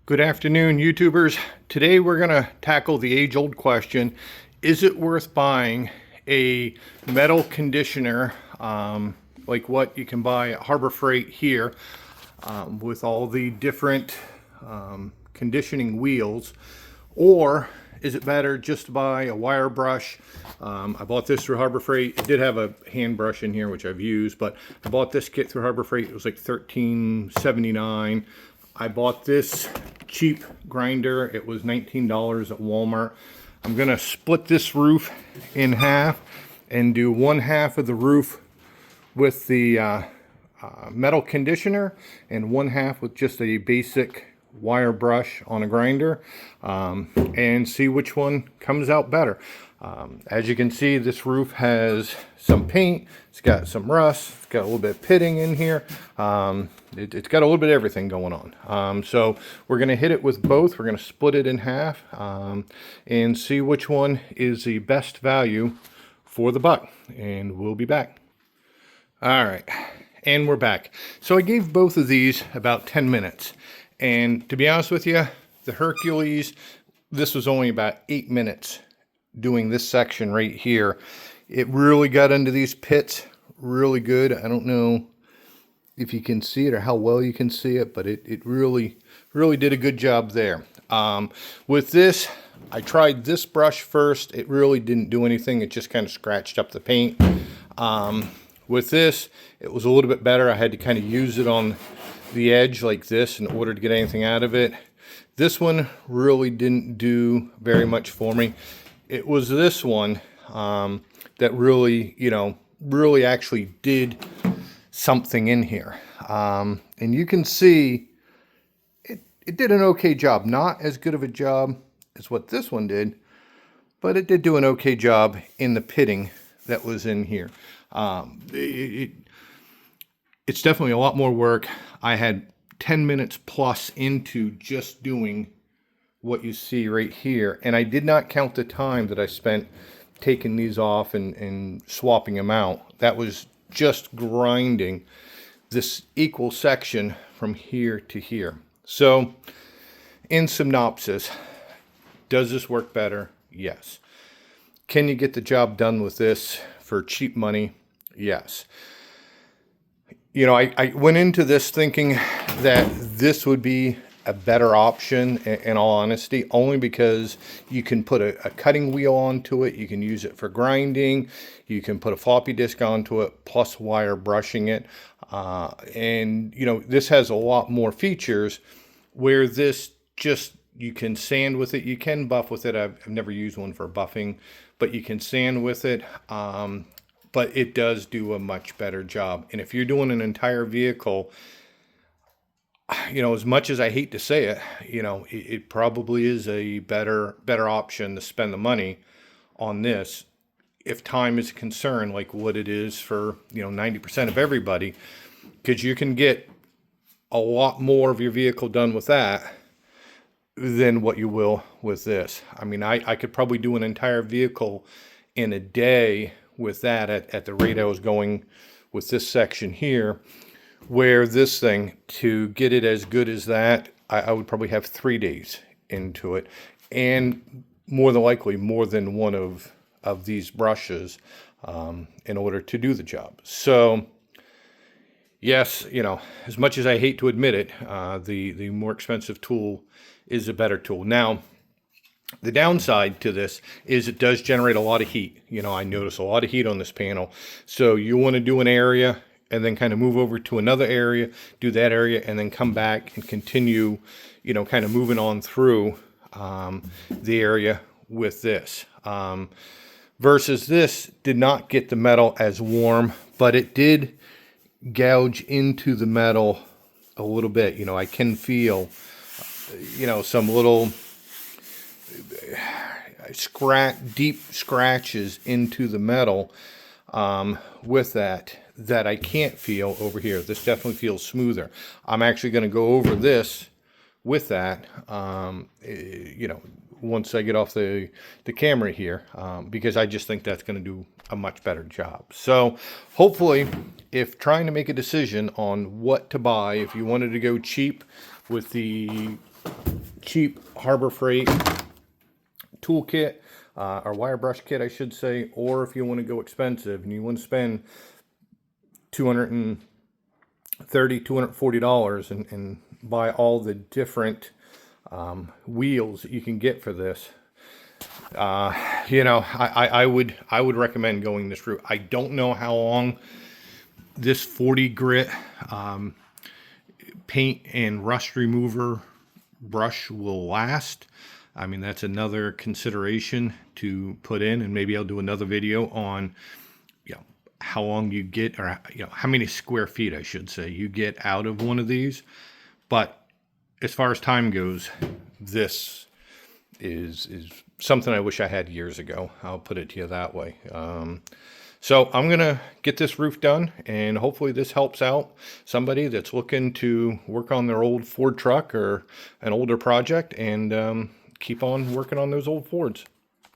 Good afternoon, YouTubers. Today we're going to tackle the age-old question, is it worth buying a metal conditioner like what you can buy at Harbor Freight here with all the different conditioning wheels, or is it better just to buy a wire brush? I bought this through Harbor Freight. It did have a hand brush in here, which I've used, but I bought this kit through Harbor Freight. It was like $13.79. I bought this cheap grinder. It was $19 at Walmart. I'm gonna split this roof in half and do one half of the roof with the metal conditioner and one half with just a basic wire brush on a grinder, and see which one comes out better. As you can see, this roof has some paint, it's got some rust, it's got a little bit of pitting in here. It's got a little bit of everything going on. So we're going to hit it with both. We're going to split it in half and see which one is the best value for the buck. And we'll be back. All right, and we're back. So I gave both of these about 10 minutes. And to be honest with you, the Hercules, this was only about 8 minutes doing this section right here. It really got into these pits really good. I don't know if you can see it or how well you can see it, but it really did a good job there. With this, I tried this brush first. It really didn't do anything. It just kind of scratched up the paint. With this, it was a little bit better. I had to kind of use it on the edge like this in order to get anything out of it. This one really didn't do very much for me. It was this one that really actually did something in here. And you can see it did an okay job. Not as good of a job as what this one did, but it did do an okay job in the pitting that was in here. It's definitely a lot more work. I had 10 minutes plus into just doing what you see right here, and I did not count the time that I spent taking these off and swapping them out. That was just grinding this equal section from here to here. So in synopsis, does this work better? Yes. Can you get the job done with this for cheap money? Yes. You know, I went into this thinking that this would be a better option, in all honesty, only because you can put a cutting wheel onto it, you can use it for grinding, you can put a floppy disk onto it, plus wire brushing it, and you know, this has a lot more features, where this just, you can sand with it, you can buff with it. I've never used one for buffing, but you can sand with it, but it does do a much better job. And if you're doing an entire vehicle, you know, as much as I hate to say it, you know, it probably is a better option to spend the money on this if time is a concern, like what it is for, you know, 90% of everybody, because you can get a lot more of your vehicle done with that than what you will with this. I mean, I could probably do an entire vehicle in a day with that at the rate I was going with this section here. Where this thing, to get it as good as that, I would probably have 3 days into it, and more than likely more than one of these brushes in order to do the job. So yes, you know, as much as I hate to admit it, the more expensive tool is a better tool. Now, the downside to this is it does generate a lot of heat. You know, I notice a lot of heat on this panel. So you want to do an area and then kind of move over to another area, do that area, and then come back and continue, you know, kind of moving on through the area with this. Versus this did not get the metal as warm, but it did gouge into the metal a little bit. You know, I can feel, you know, some little deep scratches into the metal with that I can't feel over here. This definitely feels smoother. I'm actually going to go over this with that, you know, once I get off the camera here, because I just think that's going to do a much better job. So hopefully, if trying to make a decision on what to buy, if you wanted to go cheap with the cheap Harbor Freight toolkit, or wire brush kit, I should say, or if you want to go expensive and you want to spend $230, $240 and buy all the different wheels that you can get for this, you know, I would recommend going this route. I don't know how long this 40 grit paint and rust remover brush will last. I mean, that's another consideration to put in, and maybe I'll do another video on, you know, how long you get, or, you know, how many square feet, I should say, you get out of one of these. But as far as time goes, this is something I wish I had years ago. I'll put it to you that way. So I'm going to get this roof done, and hopefully this helps out somebody that's looking to work on their old Ford truck or an older project, and keep on working on those old Fords.